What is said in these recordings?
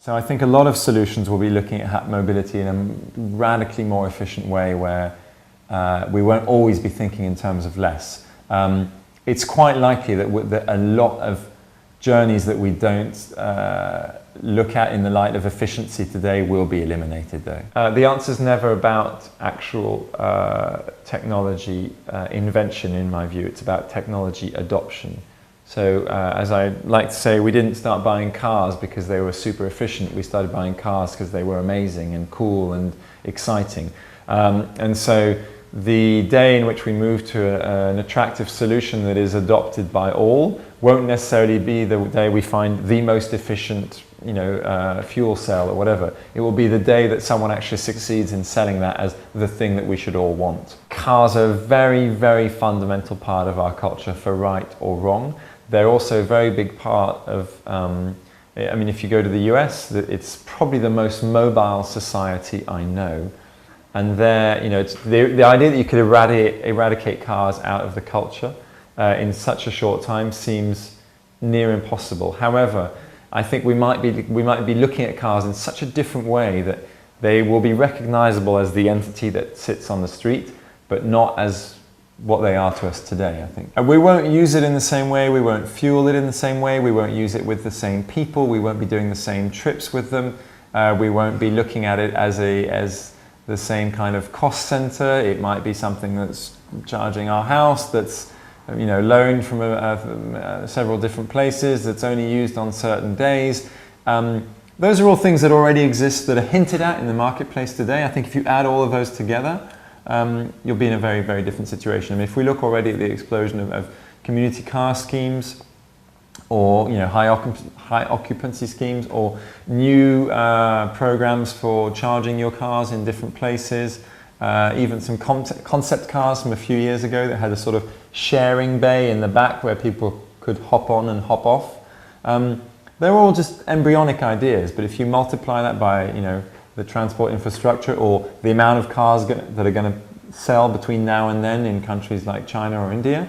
So I think a lot of solutions will be looking at mobility in a radically more efficient way where we won't always be thinking in terms of less. It's quite likely that a lot of journeys that we don't look at in the light of efficiency today will be eliminated though. The answer is never about actual technology invention in my view, it's about technology adoption. So as I like to say, we didn't start buying cars because they were super efficient, we started buying cars because they were amazing and cool and exciting. And so the day in which we move to an attractive solution that is adopted by all won't necessarily be the day we find the most efficient, fuel cell or whatever. It will be the day that someone actually succeeds in selling that as the thing that we should all want. Cars are a very, very fundamental part of our culture, for right or wrong. They're also a very big part of, if you go to the US, it's probably the most mobile society I know. And there, it's the idea that you could eradicate cars out of the culture in such a short time seems near impossible. However, I think we might be looking at cars in such a different way that they will be recognizable as the entity that sits on the street, but not as what they are to us today, I think. And we won't use it in the same way, we won't fuel it in the same way, we won't use it with the same people, we won't be doing the same trips with them, we won't be looking at it as the same kind of cost center. It might be something that's charging our house, that's loaned from several different places, that's only used on certain days. Those are all things that already exist, that are hinted at in the marketplace today. I think if you add all of those together, you'll be in a very, very different situation. If we look already at the explosion of community car schemes, or high occupancy schemes, or new programs for charging your cars in different places, even some concept cars from a few years ago that had a sort of sharing bay in the back where people could hop on and hop off. They're all just embryonic ideas, but if you multiply that by the transport infrastructure or the amount of cars that are going to sell between now and then in countries like China or India,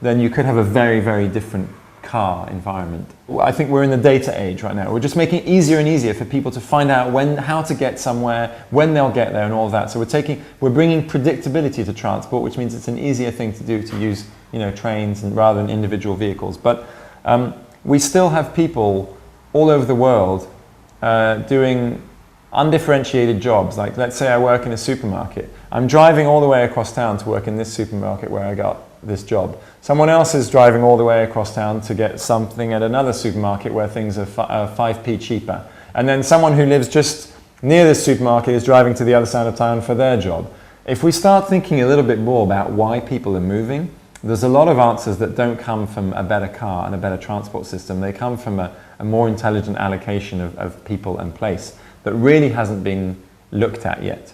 then you could have a very, very different car environment. I think we're in the data age right now. We're just making it easier and easier for people to find out how to get somewhere, when they'll get there and all of that. So we're bringing predictability to transport, which means it's an easier thing to do to use trains rather than individual vehicles. But we still have people all over the world doing undifferentiated jobs. Like, let's say I work in a supermarket. I'm driving all the way across town to work in this supermarket where I got this job. Someone else is driving all the way across town to get something at another supermarket where things are 5p cheaper. And then someone who lives just near this supermarket is driving to the other side of town for their job. If we start thinking a little bit more about why people are moving, there's a lot of answers that don't come from a better car and a better transport system. They come from a more intelligent allocation of people and place that really hasn't been looked at yet.